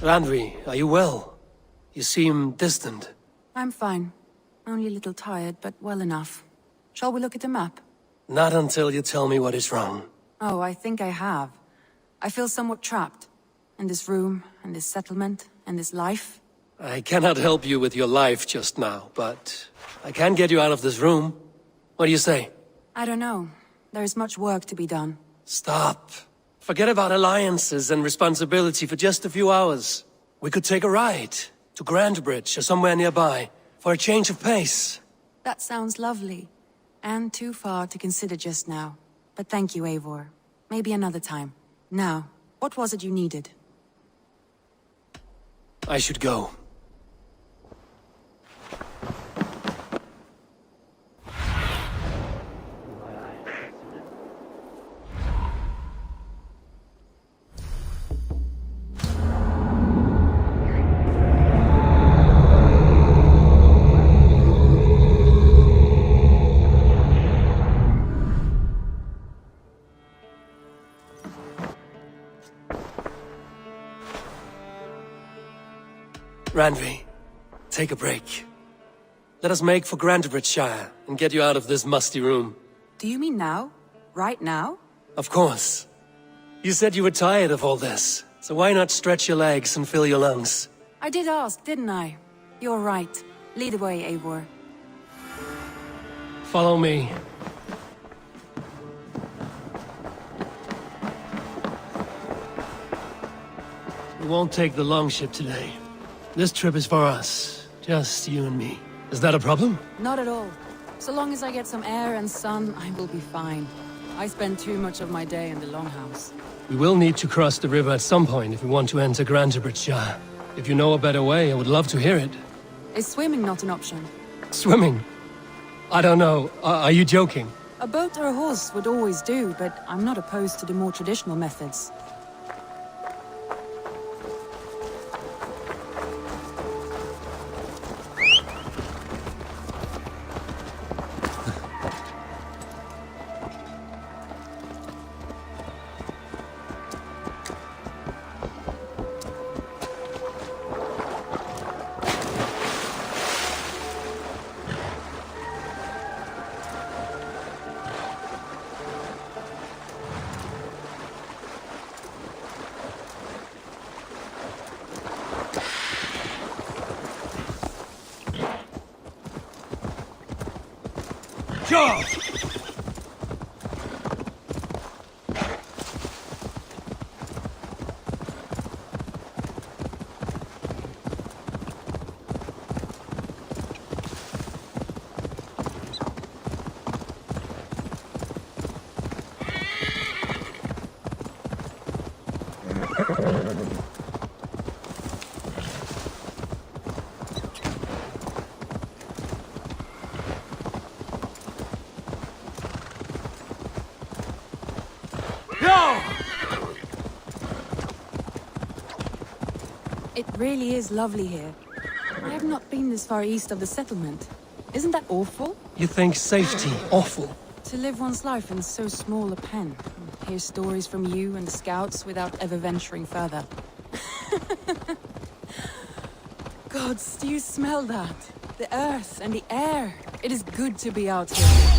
Randvi, are you well? You seem distant. I'm fine. Only a little tired, but well enough. Shall we look at the map? Not until you tell me what is wrong. Oh, I think I have. I feel somewhat trapped. In this room, in this settlement, in this life. I cannot help you with your life just now, but I can get you out of this room. What do you say? I don't know. There is much work to be done. Stop. Forget about alliances and responsibility for just a few hours. We could take a ride to Grandbridge or somewhere nearby for a change of pace. That sounds lovely. And too far to consider just now. But thank you, Eivor. Maybe another time. Now, what was it you needed? I should go. Randvi, take a break. Let us make for Grandbridgeshire and get you out of this musty room. Do you mean now? Right now? Of course. You said you were tired of all this, so why not stretch your legs and fill your lungs? I did ask, didn't I? You're right. Lead the way, Eivor. Follow me. We won't take the longship today. This trip is for us. Just you and me. Is that a problem? Not at all. So long as I get some air and sun, I will be fine. I spend too much of my day in the longhouse. We will need to cross the river at some point if we want to enter Grandbridgeshire. If you know a better way, I would love to hear it. Is swimming not an option? Swimming? I don't know. Are you joking? A boat or a horse would always do, but I'm not opposed to the more traditional methods. Go! It really is lovely here. I have not been this far east of the settlement. Isn't that awful? You think safety awful? To live one's life in so small a pen. And hear stories from you and the scouts without ever venturing further. Gods, do you smell that? The earth and the air. It is good to be out here.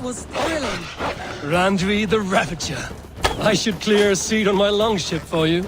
Was thrilling. Randvi the Ravager. I should clear a seat on my longship for you.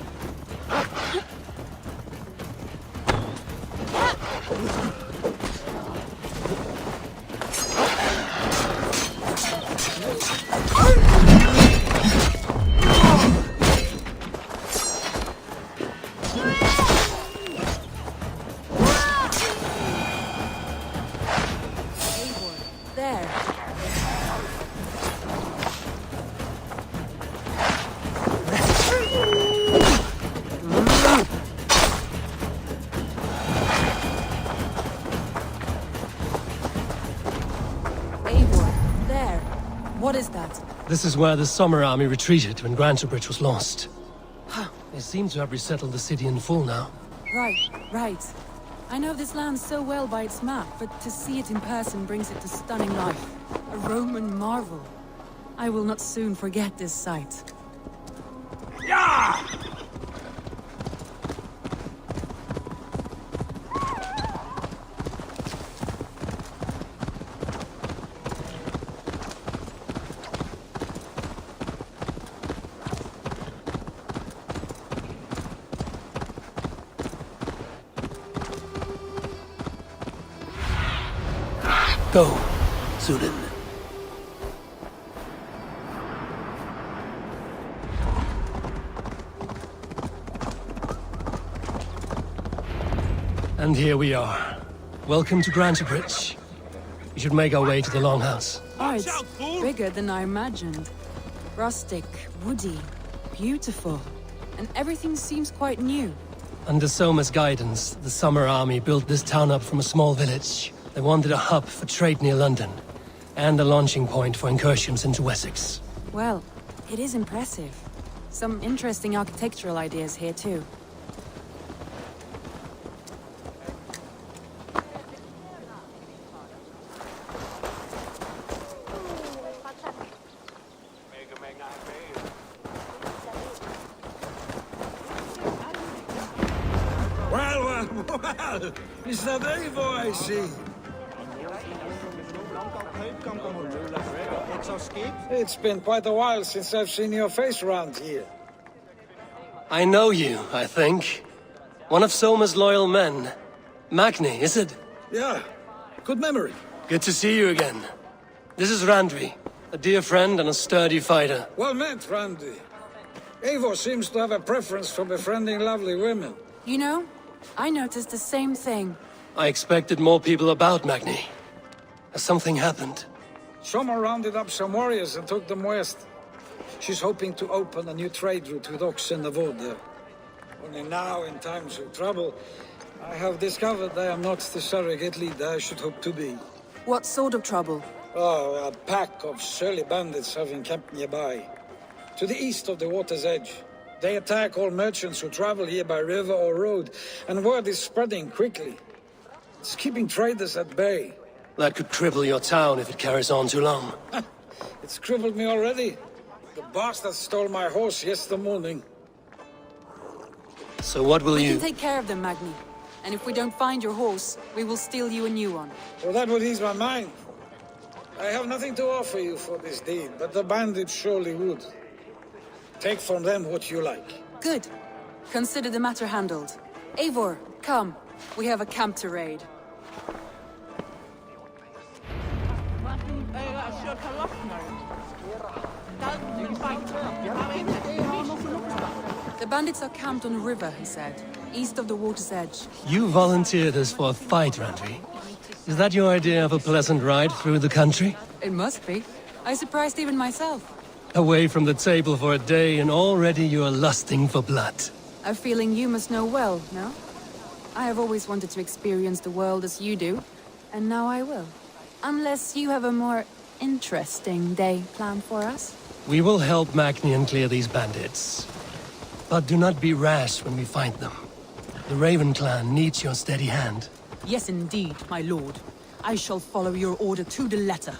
What is that? This is where the Summer Army retreated when Grantebridge was lost. They seem to have resettled the city in full now. Right. I know this land so well by its map, but to see it in person brings it to stunning life. A Roman marvel. I will not soon forget this sight. Yeah! Go, Zudin. And here we are. Welcome to Grantebridge. We should make our way to the Longhouse. Oh, it's bigger than I imagined. Rustic, woody, beautiful. And everything seems quite new. Under Soma's guidance, the Summer Army built this town up from a small village. They wanted a hub for trade near London, and a launching point for incursions into Wessex. Well, it is impressive. Some interesting architectural ideas here too. Well, is that Eivor I see? It's been quite a while since I've seen your face around here. I know you, I think. One of Soma's loyal men. Magni, is it? Yeah, good memory. Good to see you again. This is Randvi, a dear friend and a sturdy fighter. Well met, Randvi. Eivor seems to have a preference for befriending lovely women. You know, I noticed the same thing. I expected more people about Magni. Has something happened? Soma rounded up some warriors and took them west. She's hoping to open a new trade route with oxen of wood there. Only now, in times of trouble, I have discovered I am not the surrogate leader I should hope to be. What sort of trouble? Oh, a pack of surly bandits have encamped nearby. To the east of the water's edge. They attack all merchants who travel here by river or road, and word is spreading quickly. It's keeping traders at bay. That could cripple your town if it carries on too long. It's crippled me already. The bastard stole my horse yesterday morning. So what will We you... can take care of them, Magni. And if we don't find your horse, we will steal you a new one. Well, that would ease my mind. I have nothing to offer you for this deed, but the bandits surely would. Take from them what you like. Good. Consider the matter handled. Eivor, come. We have a camp to raid. The bandits are camped on a river, he said, east of the water's edge. You volunteered us for a fight, Randvi. Is that your idea of a pleasant ride through the country? It must be. I surprised even myself. Away from the table for a day and already you are lusting for blood. A feeling you must know well, no? I have always wanted to experience the world as you do, and now I will. Unless you have a more interesting day planned for us? We will help Magni and clear these bandits. But do not be rash when we find them. The Raven clan needs your steady hand. Yes, indeed, my lord. I shall follow your order to the letter.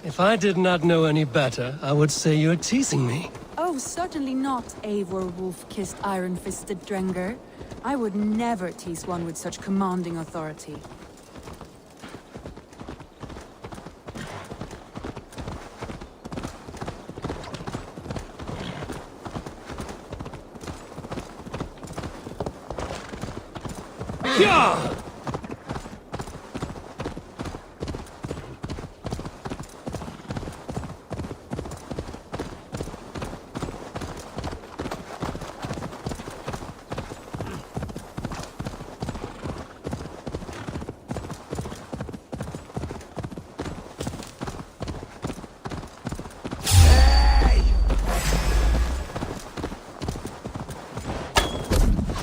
If I did not know any better, I would say you're teasing me. Oh, certainly not, Eivor wolf-kissed iron-fisted Drenger. I would never tease one with such commanding authority. Yeah!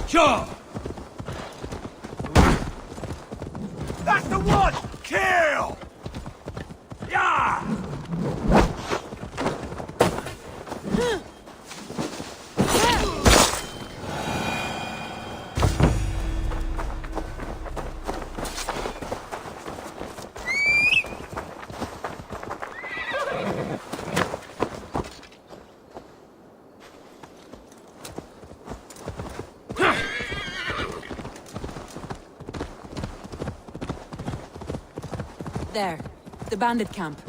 Sure! That's the one! Kill! Yeah! There. The bandit camp.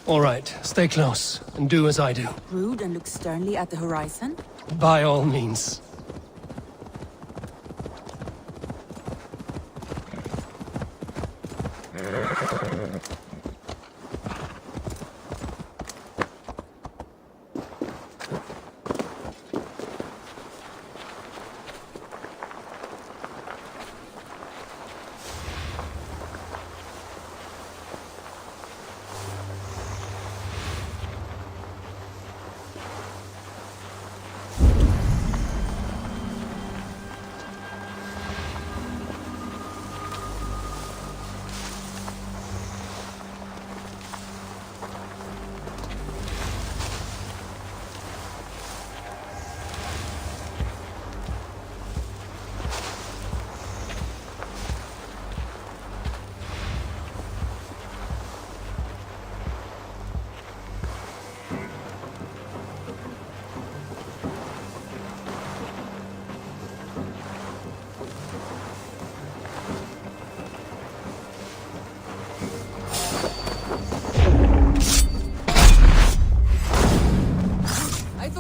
All right, stay close, and do as I do. Rude and look sternly at the horizon. By all means.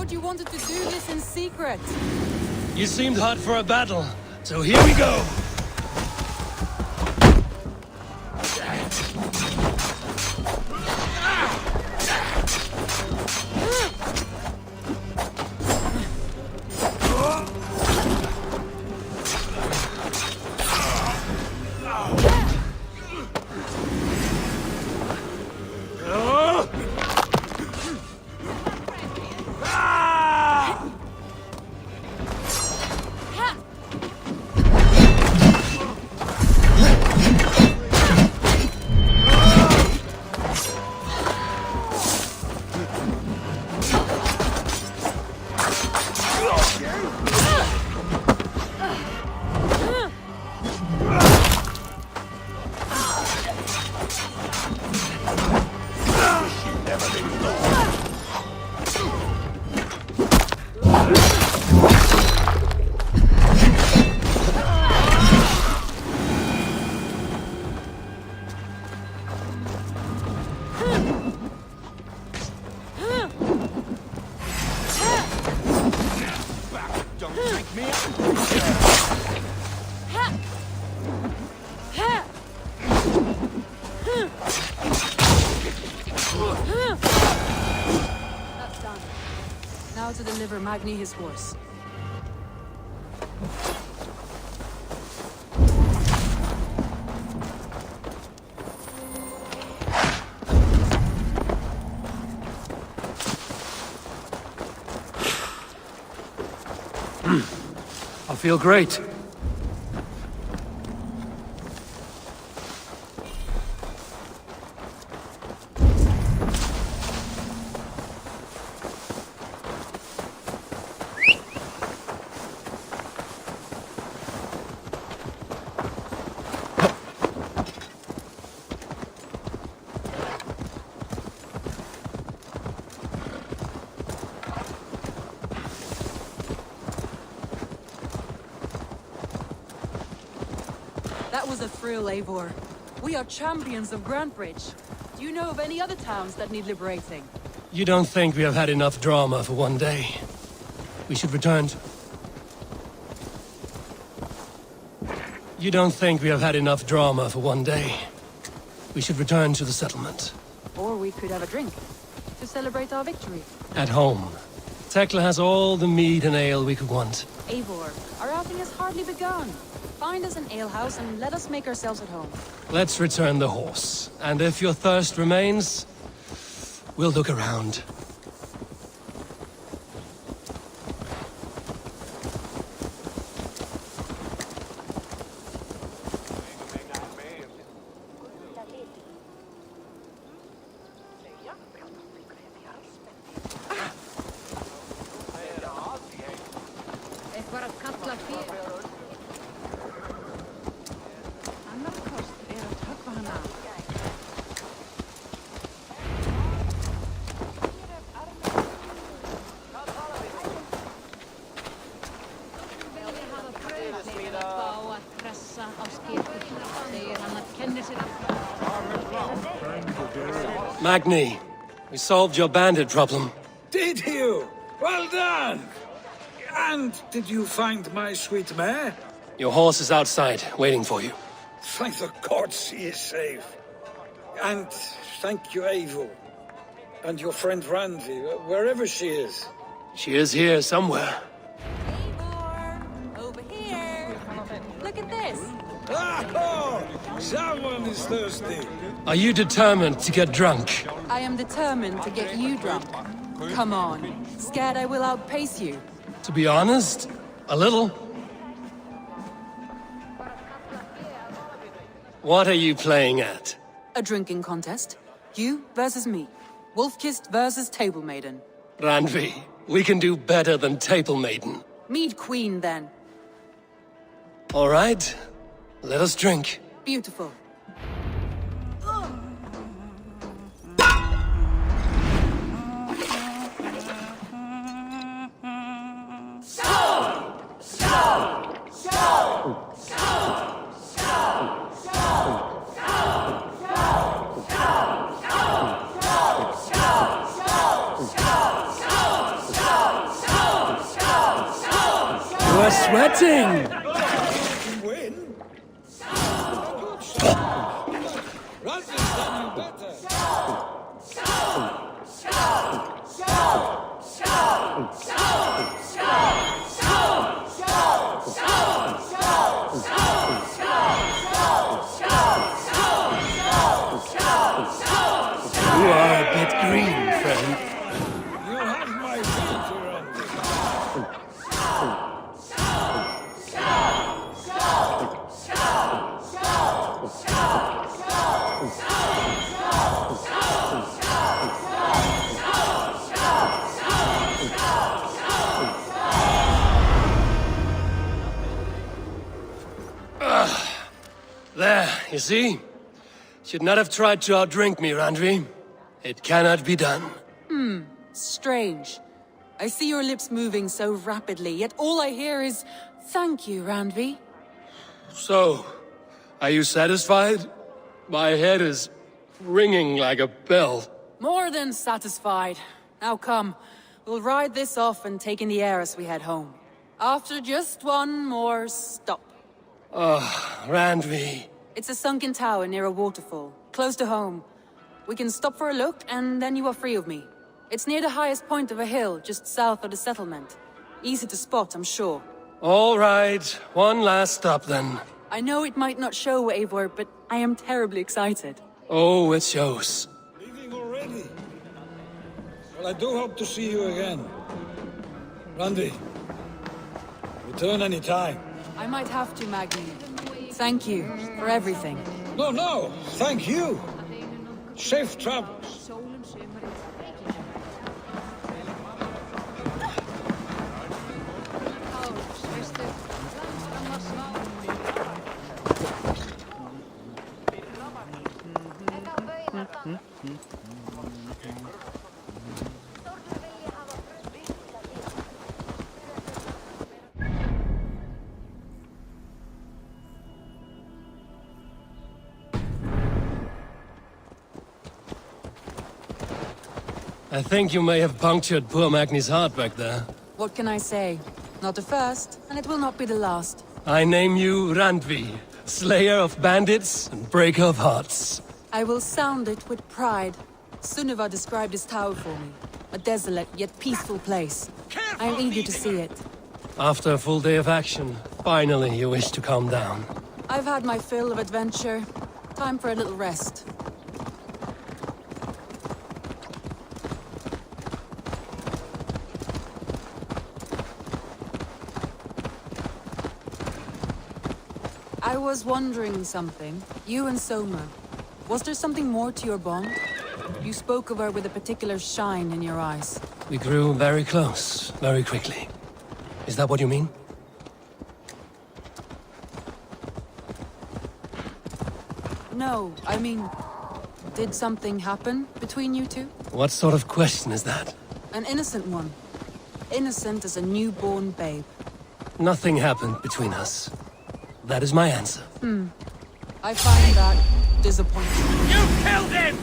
You wanted to do this in secret. You seemed hot for a battle, so here we go! That's done. Now to deliver Magni his horse. I feel great. That was a thrill, Eivor. We are champions of Grandbridge. Do you know of any other towns that need liberating? You don't think we have had enough drama for one day? We should return to... You don't think we have had enough drama for one day? We should return to the settlement. Or we could have a drink to celebrate our victory. At home. Tekla has all the mead and ale we could want. Eivor, our outing has hardly begun. Find us an alehouse and let us make ourselves at home. Let's return the horse. And if your thirst remains, we'll look around. Segir hann að kenni sér aftur. Magni, we solved your bandit problem. Did you? Well done! And did you find my sweet mare? Your horse is outside, waiting for you. Thank the gods he is safe. And thank you, Eivor. And your friend Randvi, wherever she is. She is here somewhere. Eivor, over here. Look at this. Oh, someone is thirsty. Are you determined to get drunk? I am determined to get you drunk. Come on. Scared I will outpace you? To be honest, a little. What are you playing at? A drinking contest. You versus me. Wolf-kissed versus Table Maiden. Randvi, we can do better than Table Maiden. Mead Queen, then. All right, let us drink. Beautiful. You are sweating! Win? Good shot. Randvi's done you better. You are a bit green, friend. You have my beauty, Randvi. There, you see? Should not have tried to outdrink me, Randvi. It cannot be done. Strange. I see your lips moving so rapidly, yet all I hear is, "Thank you, Randvi." So, are you satisfied? My head is ringing like a bell. More than satisfied. Now come, we'll ride this off and take in the air as we head home. After just one more stop. Randvi. It's a sunken tower near a waterfall, close to home. We can stop for a look, and then you are free of me. It's near the highest point of a hill, just south of the settlement. Easy to spot, I'm sure. All right, one last stop then. I know it might not show, Eivor, but I am terribly excited. Oh, it shows. Leaving already? Well, I do hope to see you again. Randvi, return any time. I might have to, Magni. Thank you for everything. No, thank you. Safe travels. I think you may have punctured poor Magni's heart back there. What can I say? Not the first, and it will not be the last. I name you Randvi, slayer of bandits and breaker of hearts. I will sound it with pride. Sunniva described this tower for me. A desolate yet peaceful place. I am eager to see it. After a full day of action, finally you wish to calm down. I've had my fill of adventure. Time for a little rest. I was wondering something. You and Soma. Was there something more to your bond? You spoke of her with a particular shine in your eyes. We grew very close, very quickly. Is that what you mean? No, I mean... Did something happen between you two? What sort of question is that? An innocent one. Innocent as a newborn babe. Nothing happened between us. That is my answer. I find that disappointing. You killed him!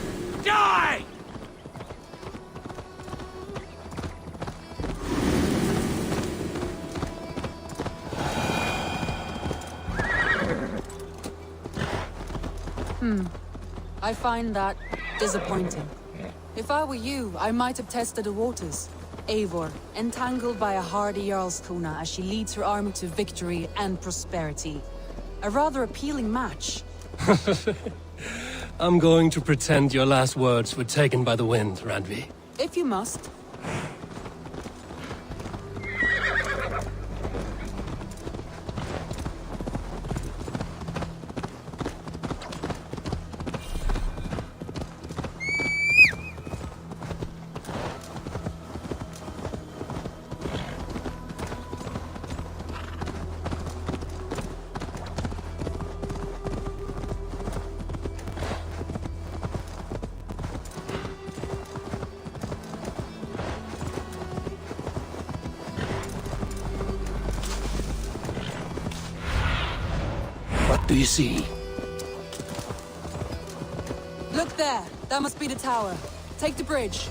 Die! I find that disappointing. If I were you, I might have tested the waters. Eivor, entangled by a hardy Jarlskona as she leads her army to victory and prosperity. A rather appealing match. I'm going to pretend your last words were taken by the wind, Randvi. If you must. What do you see? Look there! That must be the tower. Take the bridge.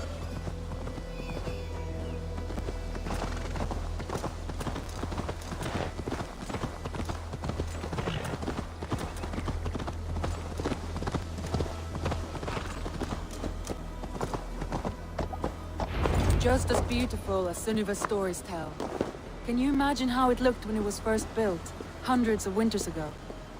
Just as beautiful as Sunniva's stories tell. Can you imagine how it looked when it was first built, hundreds of winters ago?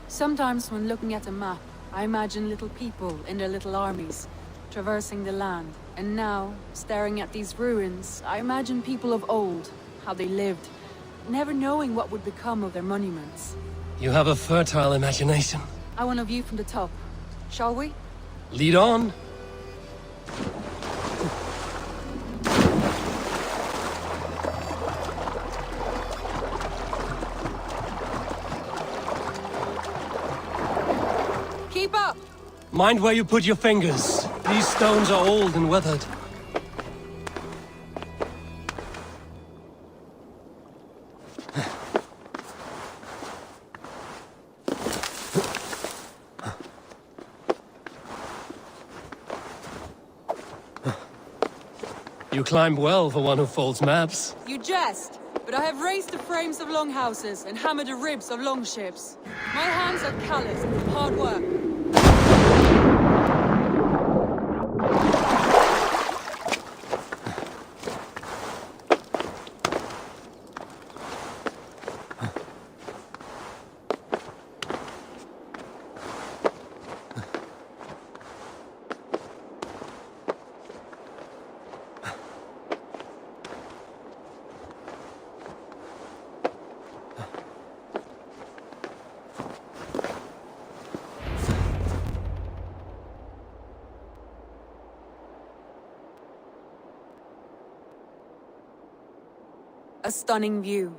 Sometimes when looking at a map, I imagine little people in their little armies, traversing the land. And now, staring at these ruins, I imagine people of old, how they lived, never knowing what would become of their monuments. You have a fertile imagination. I want a view from the top. Shall we? Lead on. Keep up! Mind where you put your fingers. These stones are old and weathered. You climb well for one who folds maps. You jest, but I have raised the frames of longhouses and hammered the ribs of longships. My hands are calloused from hard work. A stunning view.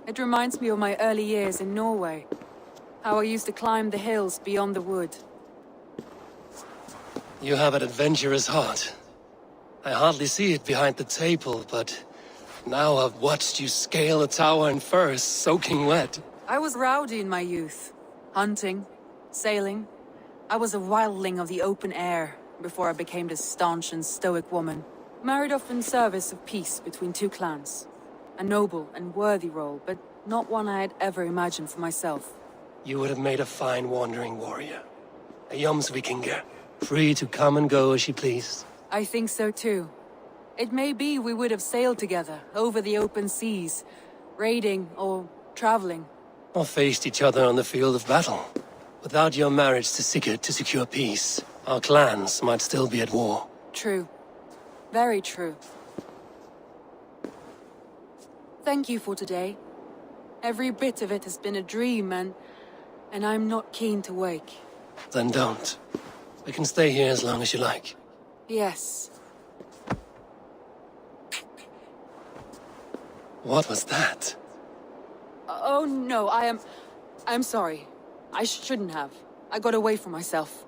It reminds me of my early years in Norway. How I used to climb the hills beyond the wood. You have an adventurous heart. I hardly see it behind the table, but now I've watched you scale a tower in furs, soaking wet. I was rowdy in my youth. Hunting, sailing. I was a wildling of the open air before I became this staunch and stoic woman. Married off in service of peace between two clans. A noble and worthy role, but not one I had ever imagined for myself. You would have made a fine wandering warrior. A Jomsvikinger, free to come and go as she pleased. I think so too. It may be we would have sailed together over the open seas, raiding or traveling. Or faced each other on the field of battle. Without your marriage to Sigurd to secure peace, our clans might still be at war. True. Very true. Thank you for today. Every bit of it has been a dream, and I'm not keen to wake. Then don't. We can stay here as long as you like. Yes. What was that? Oh no, I'm sorry. I shouldn't have. I got away from myself.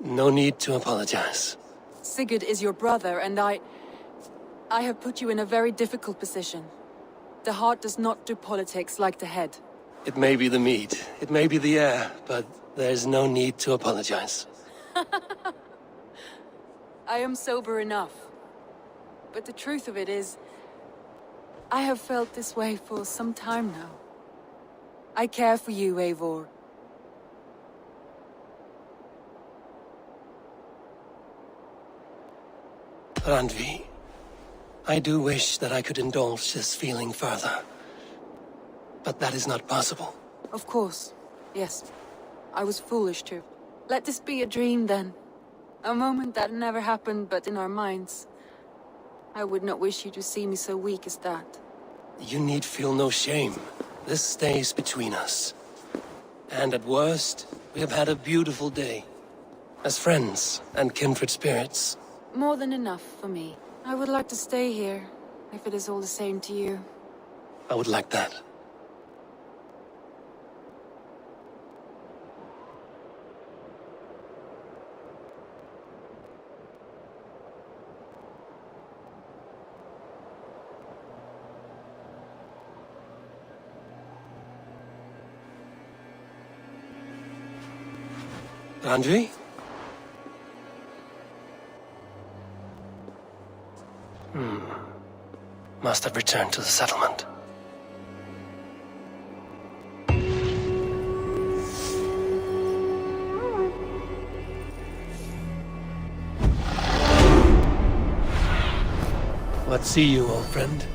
No need to apologize. Sigurd is your brother, and I have put you in a very difficult position. The heart does not do politics like the head. It may be the meat, it may be the air, but there's no need to apologize. I am sober enough. But the truth of it is, I have felt this way for some time now. I care for you, Eivor. Randvi, I do wish that I could indulge this feeling further. But that is not possible. Of course. Yes. I was foolish too. Let this be a dream then. A moment that never happened but in our minds. I would not wish you to see me so weak as that. You need feel no shame. This stays between us. And at worst, we have had a beautiful day. As friends and kindred spirits. More than enough for me. I would like to stay here, if it is all the same to you. I would like that. Randvi? Must have returned to the settlement. What see you, old friend?